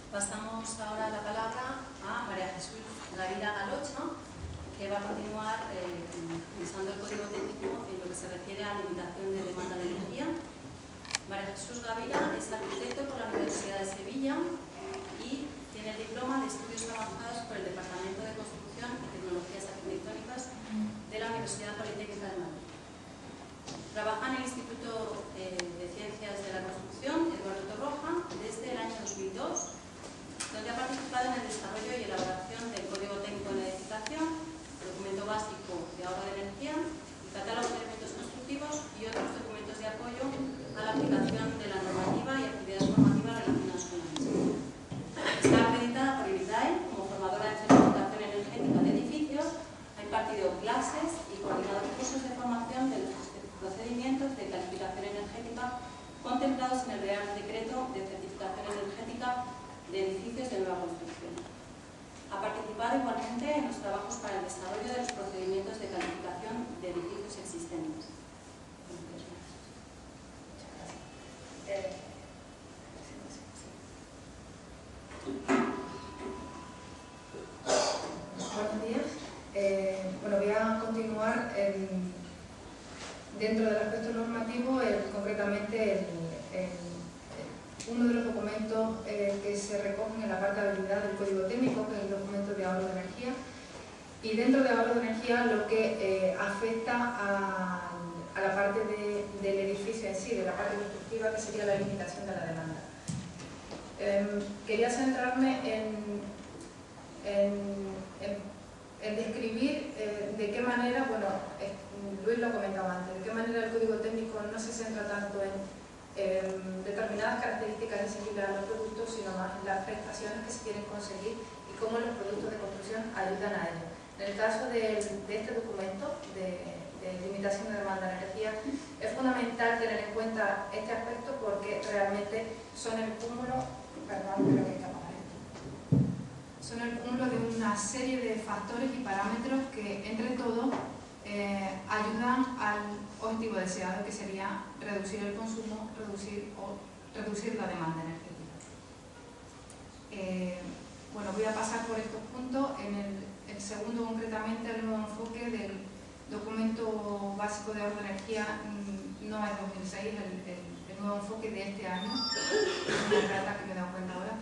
Pasamos ahora la palabra a María Jesús Gavira Galocha, que va a continuar usando el código técnico en lo que se refiere a limitación de demanda de energía. María Jesús Gavira es arquitecto por la Universidad de Sevilla y tiene el diploma de estudios avanzados por el Departamento de Construcción y Tecnologías Arquitectónicas de la Universidad Politécnica de Madrid. Trabaja en el Instituto de Ciencias de la Construcción, Eduardo Torroja, desde el año 2002, donde ha participado en el desarrollo y elaboración del Código Técnico de Edificación, documento básico de ahorro de energía, el catálogo de elementos constructivos y otros documentos de apoyo a la aplicación de la normativa y actividades formativas relacionadas con la misma. Está acreditada por IBITDAE como formadora en certificación energética de edificios, ha impartido clases y coordinado cursos de formación de los procedimientos de calificación energética contemplados en el Real Decreto de Certificación Energética de Edificios de Nueva Construcción. Ha participado igualmente en los trabajos para el desarrollo de los procedimientos de calificación de edificios existentes. Buenos días. Bueno, voy a continuar dentro del aspecto normativo, concretamente uno de los documentos que se recogen en la parte de habilidad del Código Técnico, que es el documento de ahorro de energía. Y dentro de ahorro de energía lo que afecta a la parte del edificio en sí, de la parte constructiva, que sería la limitación de la demanda. Quería centrarme en describir de qué manera, bueno, Luis lo comentaba antes, de qué manera el Código Técnico no se centra tanto en determinadas características exigibles a los productos, sino más en las prestaciones que se quieren conseguir y cómo los productos de construcción ayudan a ello. En el caso de este documento de limitación de demanda de energía, es fundamental tener en cuenta este aspecto porque realmente son el cúmulo, son el cúmulo de una serie de factores y parámetros que entre todos ayudan al objetivo deseado, que sería reducir el consumo, reducir la demanda energética. Bueno, voy a pasar por estos puntos. En el segundo, concretamente, el nuevo enfoque del documento básico de ahorro de energía no es 2006, el nuevo enfoque de este año, es una data que me he dado cuenta ahora.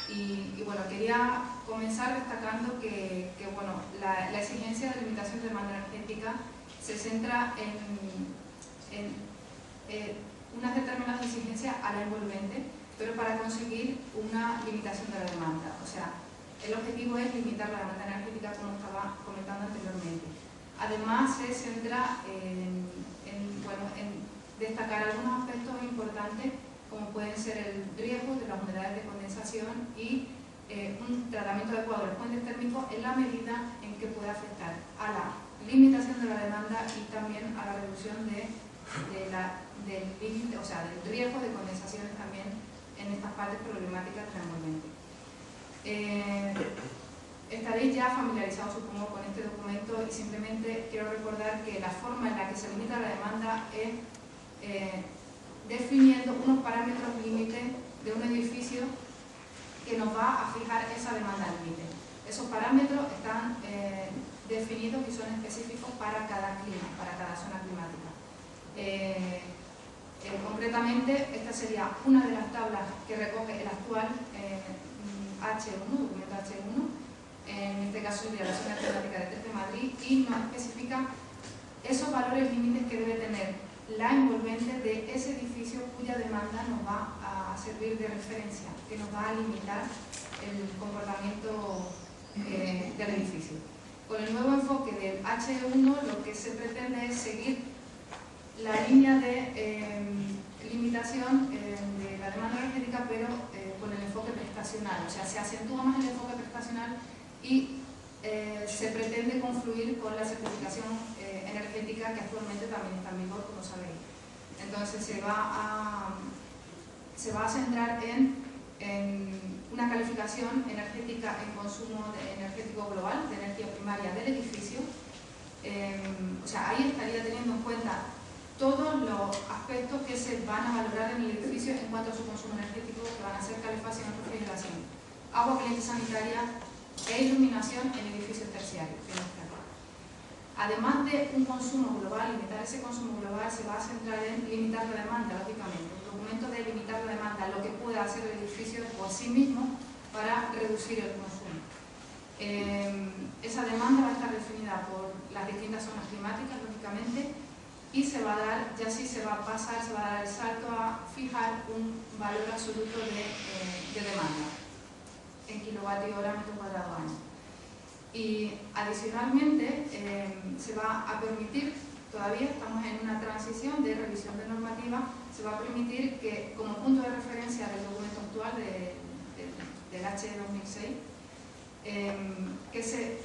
Y bueno, quería comenzar destacando que bueno, la exigencia de limitación de demanda energética se centra en unas determinadas exigencias a la envolvente, pero para conseguir una limitación de la demanda. O sea, el objetivo es limitar la demanda energética, como estaba comentando anteriormente. Además, se centra en destacar algunos aspectos importantes, como pueden ser el riesgo de las humedades de condensación y un tratamiento adecuado de los puentes térmicos en la medida en que pueda afectar a la limitación de la demanda y también a la reducción del límite, o sea, del riesgo de condensaciones también en estas partes problemáticas transmamente. Estaréis ya familiarizados, supongo, con este documento y simplemente quiero recordar que la forma en la que se limita la demanda es definiendo unos parámetros límites de un edificio que nos va a fijar esa demanda límite. Esos parámetros están definidos y son específicos para cada clima, para cada zona climática. Concretamente, esta sería una de las tablas que recoge el actual H1, documento H1, en este caso sería la zona climática de TEF de Madrid, y nos especifica esos valores límites que debe tener la envolvente de ese edificio cuya demanda nos va a servir de referencia, que nos va a limitar el comportamiento del edificio. Con el nuevo enfoque del H1 lo que se pretende es seguir la línea de limitación de la demanda energética, pero con el enfoque prestacional, o sea, se acentúa más el enfoque prestacional y se pretende confluir con la certificación energética que actualmente también está en vigor, como sabéis. Entonces se va a centrar en una calificación energética en consumo energético global de energía primaria del edificio. O sea, ahí estaría teniendo en cuenta todos los aspectos que se van a valorar en el edificio en cuanto a su consumo energético, que van a ser calefacción, refrigeración. agua caliente sanitaria e iluminación en edificios terciarios. Además de un consumo global, limitar ese consumo global se va a centrar en limitar la demanda, lógicamente. El documento de limitar la demanda, lo que pueda hacer el edificio por sí mismo para reducir el consumo. Esa demanda va a estar definida por las distintas zonas climáticas, lógicamente, y se va a dar, ya sí se va a pasar, se va a dar el salto a fijar un valor absoluto de demanda en kilovatios hora metro cuadrado año. Y adicionalmente se va a permitir, todavía estamos en una transición de revisión de normativa, se va a permitir que como punto de referencia del documento actual del H 2006, que se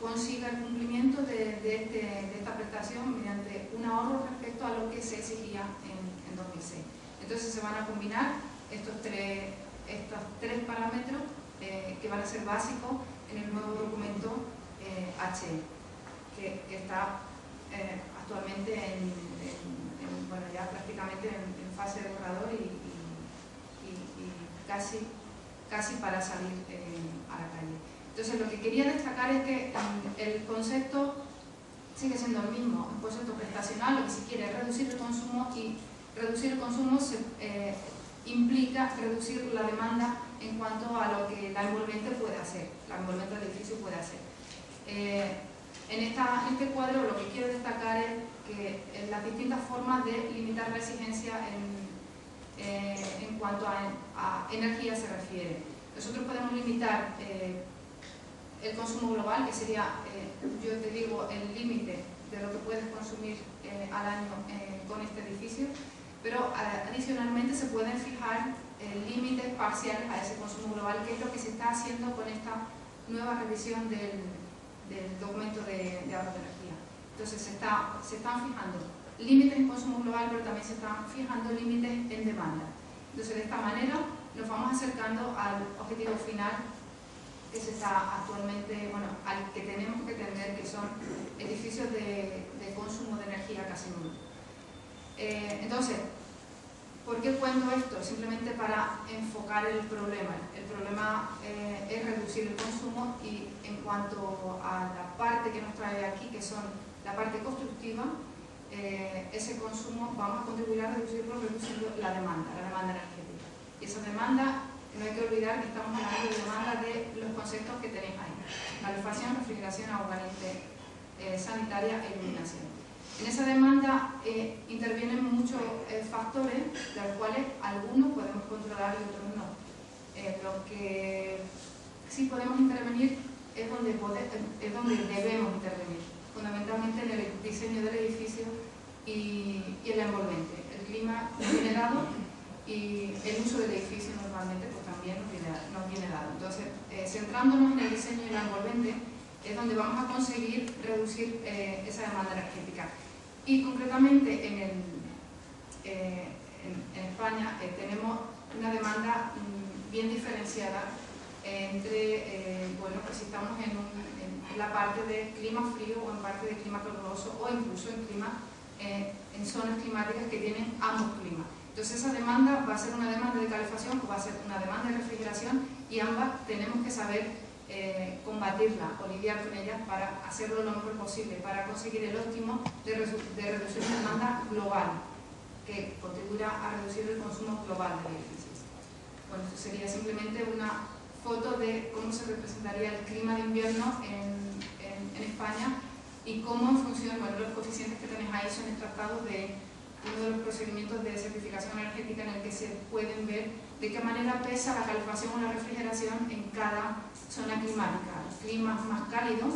consiga el cumplimiento de esta prestación mediante un ahorro respecto a lo que se exigía en 2006. Entonces se van a combinar estos tres parámetros que van a ser básicos en el nuevo documento HE, que está actualmente bueno, ya prácticamente en fase de borrador y casi para salir a la calle. Entonces lo que quería destacar es que el concepto sigue siendo el mismo, un concepto prestacional, lo que se quiere es reducir el consumo, y reducir el consumo implica reducir la demanda en cuanto a lo que la envolvente puede hacer, la envolvente del edificio puede hacer. En este cuadro lo que quiero destacar es que en las distintas formas de limitar la exigencia en cuanto a energía se refiere. Nosotros podemos limitar el consumo global, que sería, yo te digo, el límite de lo que puedes consumir al año con este edificio, pero adicionalmente se pueden fijar límites parciales a ese consumo global, que es lo que se está haciendo con esta nueva revisión del documento de ahorro de energía. Entonces se están fijando límites en consumo global, pero también se están fijando límites en demanda. Entonces de esta manera nos vamos acercando al objetivo final que se está actualmente, bueno, al que tenemos que tender, que son edificios de consumo de energía casi nulo. Entonces, ¿por qué cuento esto? Simplemente para enfocar el problema. El problema es reducir el consumo, y en cuanto a la parte que nos trae aquí, que son la parte constructiva, ese consumo vamos a contribuir a reducirlo reduciendo la demanda energética. Y esa demanda, no hay que olvidar que estamos hablando de demanda de los conceptos que tenéis ahí: calefacción, refrigeración, agua caliente sanitaria e iluminación. En esa demanda intervienen muchos factores, de los cuales algunos podemos controlar y otros no. Lo que sí podemos intervenir es donde debemos intervenir, fundamentalmente en el diseño del edificio y en la envolvente. El clima nos viene dado y el uso del edificio normalmente pues también nos viene dado. Entonces, centrándonos en el diseño y la envolvente es donde vamos a conseguir reducir esa demanda energética. Y concretamente en España tenemos una demanda bien diferenciada entre, bueno, pues si estamos en la parte de clima frío o en parte de clima caluroso, o incluso en zonas climáticas que tienen ambos climas. Entonces esa demanda va a ser una demanda de calefacción o va a ser una demanda de refrigeración, y ambas tenemos que saber combatirla o lidiar con ellas para hacerlo lo mejor posible, para conseguir el óptimo de reducir la demanda global, que contribuirá a reducir el consumo global de edificios. Bueno, esto sería simplemente una foto de cómo se representaría el clima de invierno en España, y cómo en función, bueno, los coeficientes que tenéis ahí son extractados de uno de los procedimientos de certificación energética, en el que se pueden ver de qué manera pesa la calefacción o la refrigeración en cada zona climática. Los climas más cálidos,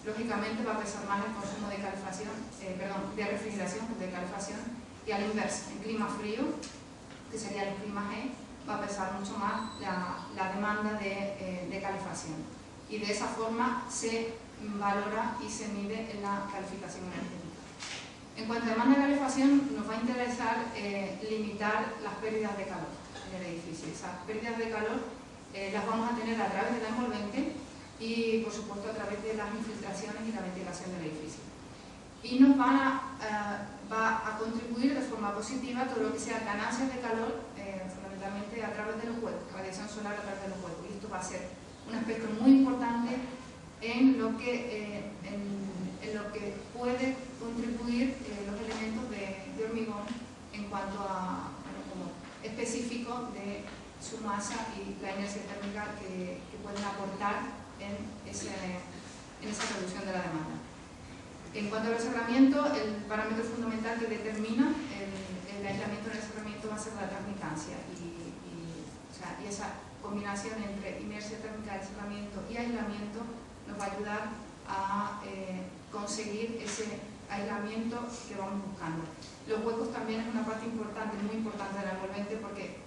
lógicamente, va a pesar más el consumo de de refrigeración que de calefacción, y al inverso, en clima frío, que sería el clima G, va a pesar mucho más la demanda de calefacción. Y de esa forma se valora y se mide en la calificación energética. En cuanto a demanda de calefacción, nos va a interesar limitar las pérdidas de calor en el edificio. Esas pérdidas de calor las vamos a tener a través de la envolvente y, por supuesto, a través de las infiltraciones y la ventilación del edificio. Y nos va a contribuir de forma positiva todo lo que sea ganancias de calor, fundamentalmente fundamentalmente a través de los huecos, radiación solar a través de los huecos. Y esto va a ser un aspecto muy importante en lo que puede contribuir los elementos de hormigón en cuanto a como específico de su masa y la inercia térmica que pueden aportar en esa reducción de la demanda. En cuanto al cerramiento, el parámetro fundamental que determina el aislamiento en el cerramiento va a ser la transmitancia y esa combinación entre inercia térmica del cerramiento y aislamiento nos va a ayudar a conseguir ese aislamiento que vamos buscando. Los huecos también es una parte importante, muy importante del envolvente, porque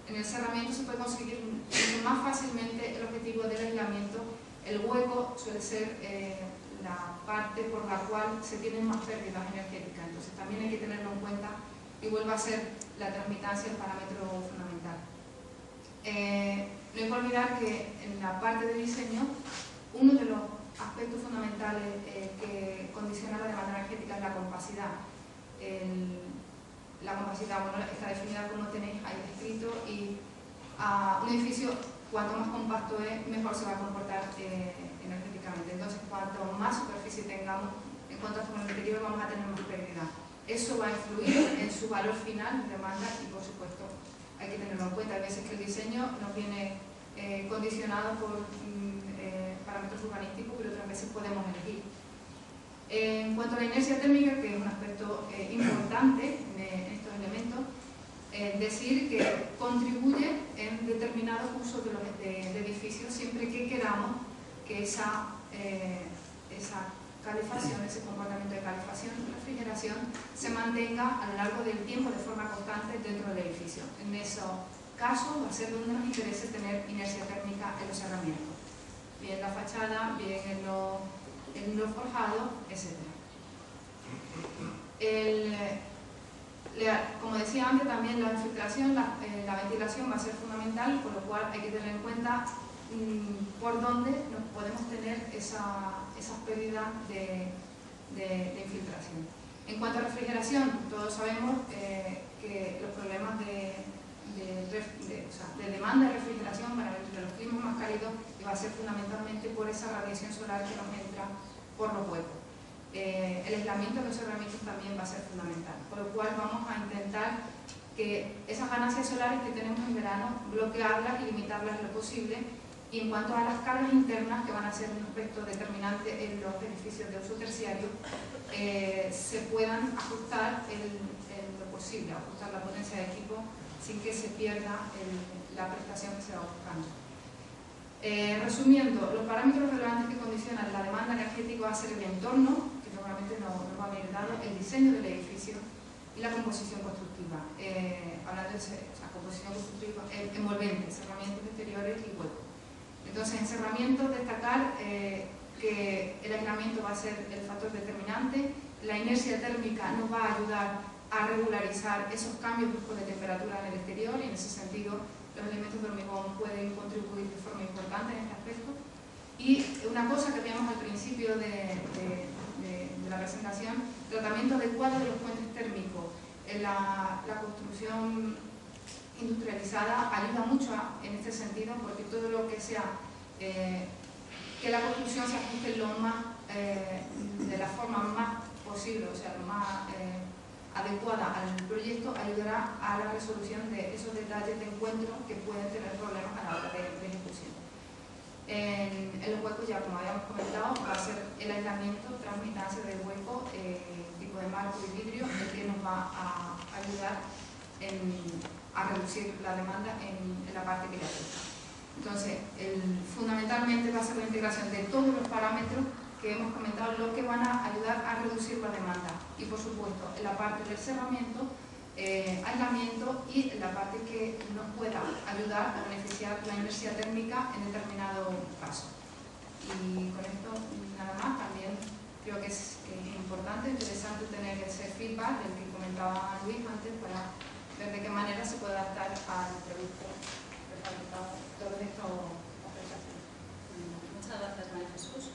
en el cerramiento se puede conseguir mucho más fácilmente el objetivo del aislamiento. El hueco suele ser la parte por la cual se tienen más pérdidas energéticas, entonces también hay que tenerlo en cuenta y vuelve a ser la transmitancia el parámetro fundamental. No hay que olvidar que en la parte de diseño, uno de los aspectos fundamentales que condiciona la demanda energética es la compacidad. La compacidad, bueno, está definida como tenéis ahí escrito, y un edificio, cuanto más compacto es, mejor se va a comportar energéticamente. Entonces, cuanto más superficie tengamos en contacto con el interior, vamos a tener más pérdida. Eso va a influir en su valor final de demanda y, por supuesto, hay que tenerlo en cuenta. Hay veces que el diseño nos viene condicionado por parámetros urbanísticos, pero otras veces podemos elegir. En cuanto a la inercia térmica, que es un aspecto importante en estos elementos, decir que contribuye en determinados usos de edificios siempre que queramos que esa calefacción, ese comportamiento de calefacción y refrigeración se mantenga a lo largo del tiempo de forma constante dentro del edificio. En esos casos va a ser donde nos interese tener inercia térmica en los cerramientos, bien en la fachada, bien en los forjados, etc. Como decía antes, también la infiltración, la ventilación va a ser fundamental, por lo cual hay que tener en cuenta por dónde nos podemos tener esas pérdidas de infiltración. En cuanto a refrigeración, todos sabemos que los problemas de demanda de refrigeración van a venir de los climas más cálidos y va a ser fundamentalmente por esa radiación solar que nos entra por los huecos. El aislamiento de los cerramientos también va a ser fundamental, por lo cual vamos a intentar que esas ganancias solares que tenemos en verano, bloquearlas y limitarlas lo posible. Y en cuanto a las cargas internas, que van a ser un aspecto determinante en los edificios de uso terciario, se puedan ajustar en lo posible, ajustar la potencia de equipo sin que se pierda la prestación que se va buscando. Resumiendo, los parámetros relevantes que condicionan la demanda energética va a ser el entorno, que normalmente nos va a venir dado, el diseño del edificio y la composición constructiva. Hablando de composición constructiva, envolvente, cerramientos exteriores y huecos. Entonces, en cerramientos, destacar que el aislamiento va a ser el factor determinante, la inercia térmica nos va a ayudar a regularizar esos cambios bruscos de temperatura en el exterior, y en ese sentido los elementos de hormigón pueden contribuir de forma importante en este aspecto. Y una cosa que veíamos al principio de la presentación, tratamiento adecuado de los puentes térmicos. La construcción industrializada ayuda mucho en este sentido, porque todo lo que sea que la construcción se ajuste de la forma más posible, o sea, lo más adecuada al proyecto, ayudará a la resolución de esos detalles de encuentro que pueden tener problemas a la hora de ejecución. En los huecos, ya como habíamos comentado, va a ser el aislamiento, transmitancia del hueco, tipo de marco y vidrio, el que nos va a ayudar a reducir la demanda en la parte que le afecta. Entonces, fundamentalmente va a ser la integración de todos los parámetros que hemos comentado, los que van a ayudar a reducir la demanda. Y por supuesto, en la parte del cerramiento, aislamiento, y en la parte que nos pueda ayudar a beneficiar la inercia térmica en determinado caso. Y con esto nada más. También creo que es importante, interesante tener ese feedback del que comentaba Luis antes, para ver de qué manera se puede adaptar al producto prefabricado todo esto. Muchas gracias, María Jesús.